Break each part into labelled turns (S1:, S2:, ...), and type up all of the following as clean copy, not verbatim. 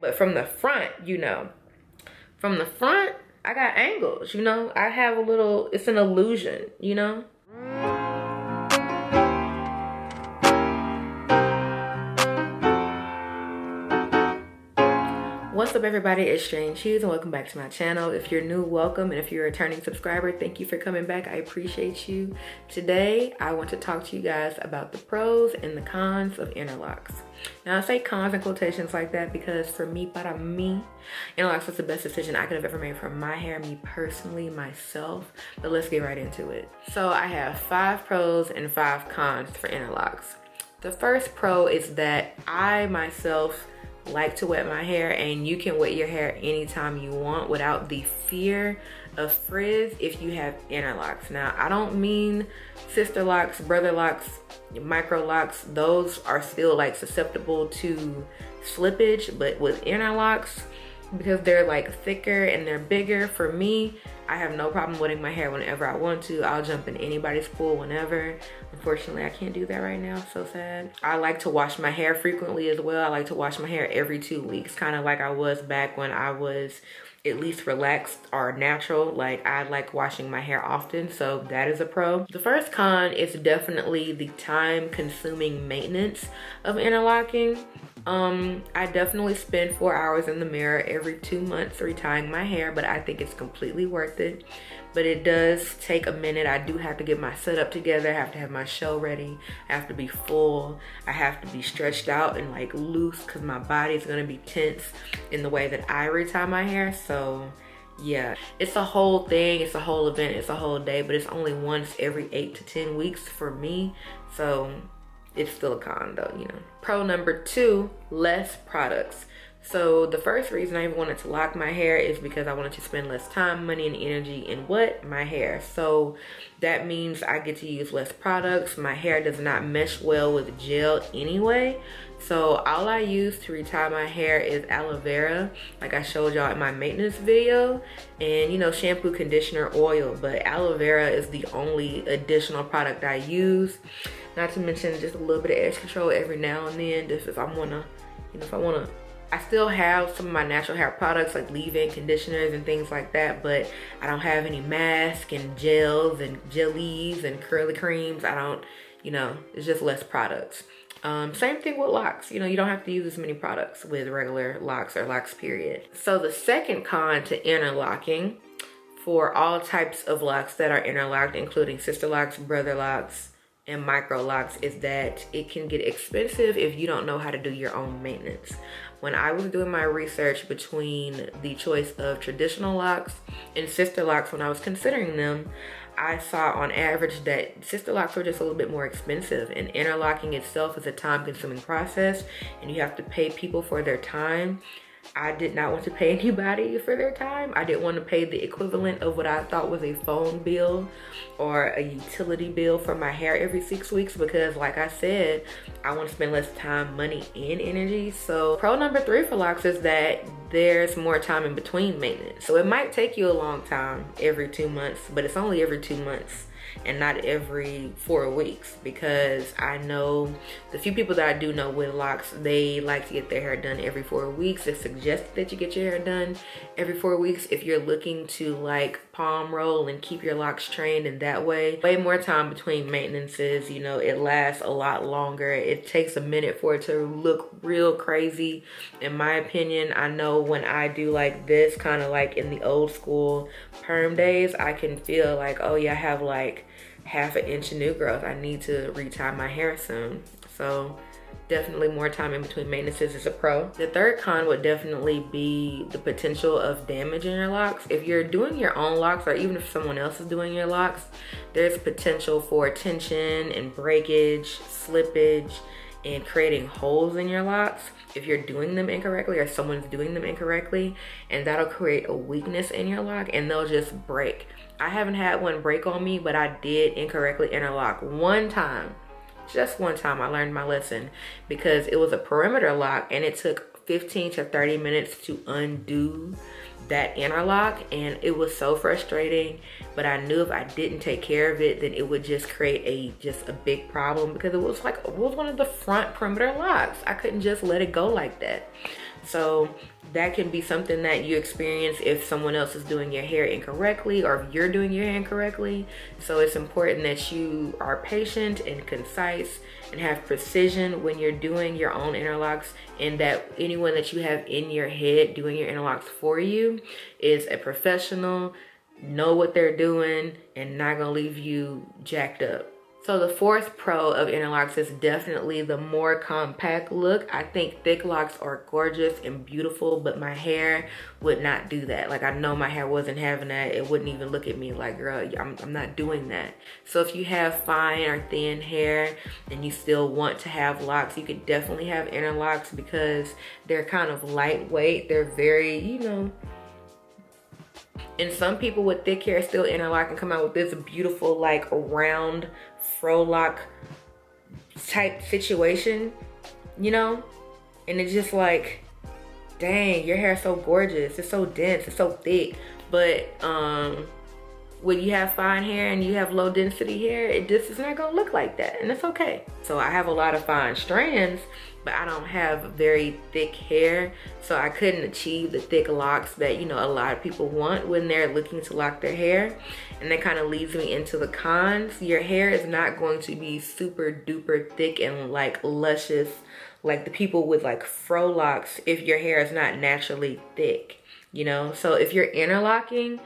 S1: But from the front, you know, from the front, I got angles, you know. I have a little, it's an illusion, you know. What's up everybody, it's Strange Hues and welcome back to my channel. If you're new, welcome, and if you're a returning subscriber, thank you for coming back. I appreciate you. Today, I want to talk to you guys about the pros and the cons of interlocks. Now I say cons in quotations like that because for me, para mí, interlocks was the best decision I could have ever made for my hair, me personally, myself. But let's get right into it. So I have 5 pros and 5 cons for interlocks. The first pro is that I myself like to wet my hair, and you can wet your hair anytime you want without the fear of frizz if you have interlocks. Now I don't mean sister locks, brother locks, micro locks. Those are still like susceptible to slippage, but with interlocks, because they're like thicker and they're bigger, for me, I have no problem wetting my hair whenever I want to. I'll jump in anybody's pool whenever. Unfortunately, I can't do that right now, so sad. I like to wash my hair frequently as well. I like to wash my hair every 2 weeks, kind of like I was back when I was at least relaxed or natural. Like, I like washing my hair often, so that is a pro. The first con is definitely the time-consuming maintenance of interlocking. I definitely spend 4 hours in the mirror every 2 months retying my hair, but I think it's completely worth it. But it does take a minute. I do have to get my setup together. I have to have my show ready. I have to be full. I have to be stretched out and like loose because my body is gonna be tense in the way that I retie my hair. So yeah, it's a whole thing, it's a whole event, it's a whole day, but it's only once every 8 to 10 weeks for me. So it's still a con though, you know. Pro number 2, less products. So the first reason I even wanted to lock my hair is because I wanted to spend less time, money, and energy in what? My hair. So that means I get to use less products. My hair does not mesh well with gel anyway. So all I use to retie my hair is aloe vera, like I showed y'all in my maintenance video, and you know, shampoo, conditioner, oil. But aloe vera is the only additional product I use. Not to mention just a little bit of edge control every now and then, just if I wanna, you know, if I wanna. I still have some of my natural hair products like leave-in conditioners and things like that, but I don't have any masks and gels and jellies and curly creams. I don't, you know, it's just less products. Same thing with locks. You know, you don't have to use as many products with regular locks or locks, period. So the second con to interlocking for all types of locks that are interlocked, including sister locks, brother locks, and micro locks, is that it can get expensive if you don't know how to do your own maintenance. When I was doing my research between the choice of traditional locks and sister locks, when I was considering them, I saw on average that sister locks were just a little bit more expensive, and interlocking itself is a time-consuming process and you have to pay people for their time. I did not want to pay anybody for their time. I didn't want to pay the equivalent of what I thought was a phone bill or a utility bill for my hair every 6 weeks, because like I said, I want to spend less time, money, and energy. So pro number 3 for locks is that there's more time in between maintenance. So it might take you a long time every 2 months, but it's only every 2 months and not every 4 weeks, because I know the few people that I do know with locks, they like to get their hair done every 4 weeks. It's suggested that you get your hair done every 4 weeks if you're looking to like palm roll and keep your locks trained in that way. Way more time between maintenances, you know, it lasts a lot longer. It takes a minute for it to look real crazy, in my opinion. I know when I do like this, kind of like in the old school perm days, I can feel like, oh yeah, I have like half an inch of new growth. I need to retie my hair soon. So definitely more time in between maintenances is a pro. The third con would definitely be the potential of damaging your locks. If you're doing your own locks, or even if someone else is doing your locks, there's potential for tension and breakage, slippage, and creating holes in your locks if you're doing them incorrectly or someone's doing them incorrectly, and that'll create a weakness in your lock and they'll just break. I haven't had one break on me, but I did incorrectly interlock one time. Just one time I learned my lesson, because it was a perimeter lock and it took 15 to 30 minutes to undo that interlock, and it was so frustrating. But I knew if I didn't take care of it, then it would just create a big problem, because it was one of the front perimeter locks. I couldn't just let it go like that. So that can be something that you experience if someone else is doing your hair incorrectly or if you're doing your hair incorrectly. So it's important that you are patient and concise and have precision when you're doing your own interlocks, and that anyone that you have in your head doing your interlocks for you is a professional, know what they're doing, and not gonna leave you jacked up. So the fourth pro of interlocks is definitely the more compact look. I think thick locks are gorgeous and beautiful, but my hair would not do that. Like, I know my hair wasn't having that. It wouldn't even look at me like, girl, I'm not doing that. So if you have fine or thin hair and you still want to have locks, you could definitely have interlocks because they're kind of lightweight. They're very, you know, and some people with thick hair still interlock and come out with this beautiful, like, round fro lock type situation, you know? And it's just like, dang, your hair is so gorgeous. It's so dense, it's so thick. But when you have fine hair and you have low density hair, it just is not gonna look like that, and it's okay. So I have a lot of fine strands, but I don't have very thick hair, so I couldn't achieve the thick locks that, you know, a lot of people want when they're looking to lock their hair. And that kind of leads me into the cons. Your hair is not going to be super duper thick and like luscious like the people with like fro locks if your hair is not naturally thick, you know? So if you're interlocking,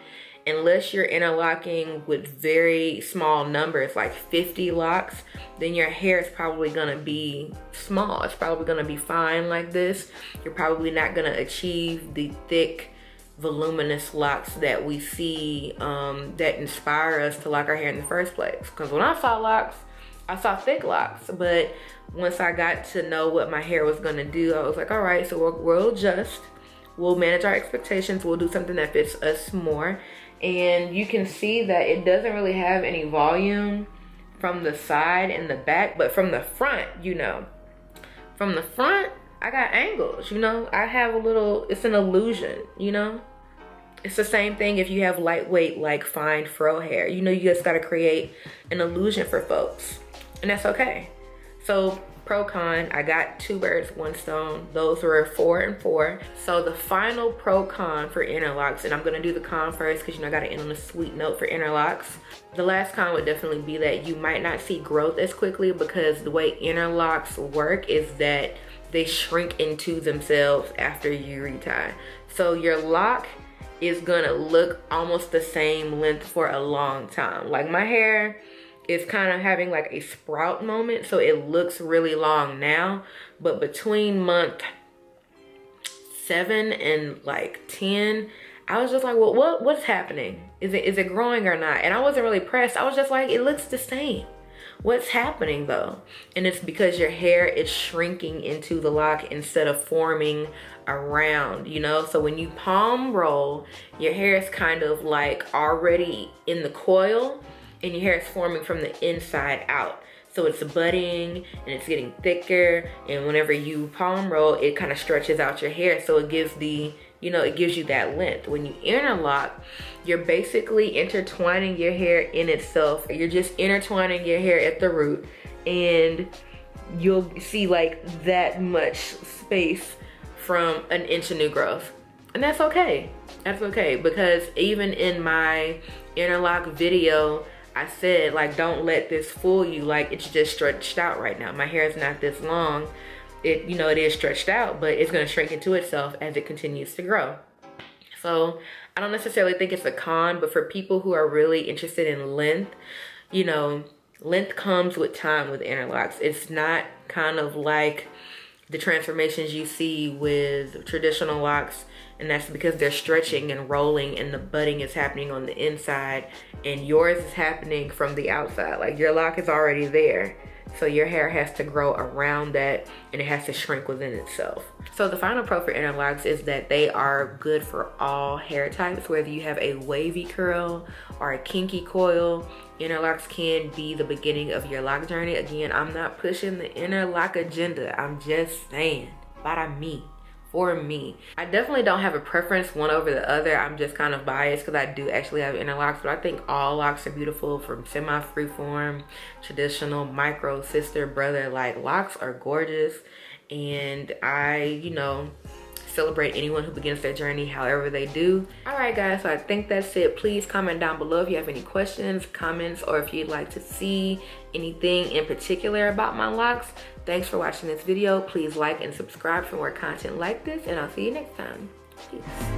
S1: unless you're interlocking with very small numbers, like 50 locks, then your hair is probably gonna be small. It's probably gonna be fine like this. You're probably not gonna achieve the thick, voluminous locks that we see that inspire us to lock our hair in the first place. Because when I saw locks, I saw thick locks. But once I got to know what my hair was gonna do, I was like, all right, so we'll adjust. We'll manage our expectations. We'll do something that fits us more. And you can see that it doesn't really have any volume from the side and the back, but from the front, you know, from the front, I got angles, you know, I have a little, it's an illusion, you know. It's the same thing if you have lightweight, like fine fro hair, you know, you just gotta create an illusion for folks, and that's okay. So pro con, I got 2 birds, 1 stone. Those were 4 and 4. So the final pro con for interlocks, and I'm gonna do the con first because, you know, I gotta end on a sweet note for interlocks. The last con would definitely be that you might not see growth as quickly because the way interlocks work is that they shrink into themselves after you retie. So your lock is gonna look almost the same length for a long time. Like my hair is kind of having like a sprout moment, so it looks really long now, but between month 7 and like 10, I was just like, well, what's happening? Is it growing or not? And I wasn't really pressed. I was just like, it looks the same. What's happening though? And it's because your hair is shrinking into the lock instead of forming around, you know? So when you palm roll, your hair is kind of like already in the coil, and your hair is forming from the inside out. So it's budding and it's getting thicker, and whenever you palm roll, it kind of stretches out your hair, so it gives the, you know, it gives you that length. When you interlock, you're basically intertwining your hair in itself. You're just intertwining your hair at the root, and you'll see like that much space from an inch of new growth. And that's okay. That's okay, because even in my interlock video, I said, like, don't let this fool you. Like, it's just stretched out right now. My hair is not this long. It, you know, it is stretched out, but it's gonna shrink into itself as it continues to grow. So I don't necessarily think it's a con, but for people who are really interested in length, you know, length comes with time with interlocks. It's not kind of like the transformations you see with traditional locks, and that's because they're stretching and rolling and the budding is happening on the inside, and yours is happening from the outside. Like, your lock is already there, so your hair has to grow around that, and it has to shrink within itself. So the final pro for interlocks is that they are good for all hair types, whether you have a wavy curl or a kinky coil. Interlocks can be the beginning of your lock journey. Again, I'm not pushing the interlock agenda. I'm just saying, para mí, for me. I definitely don't have a preference one over the other. I'm just kind of biased because I do actually have interlocks, but I think all locks are beautiful, from semi-freeform, traditional, micro, sister, brother. Like, locks are gorgeous, and I, you know, celebrate anyone who begins their journey however they do. All right, guys, so I think that's it. Please comment down below if you have any questions, comments, or if you'd like to see anything in particular about my locks. Thanks for watching this video. Please like and subscribe for more content like this, and I'll see you next time. Peace.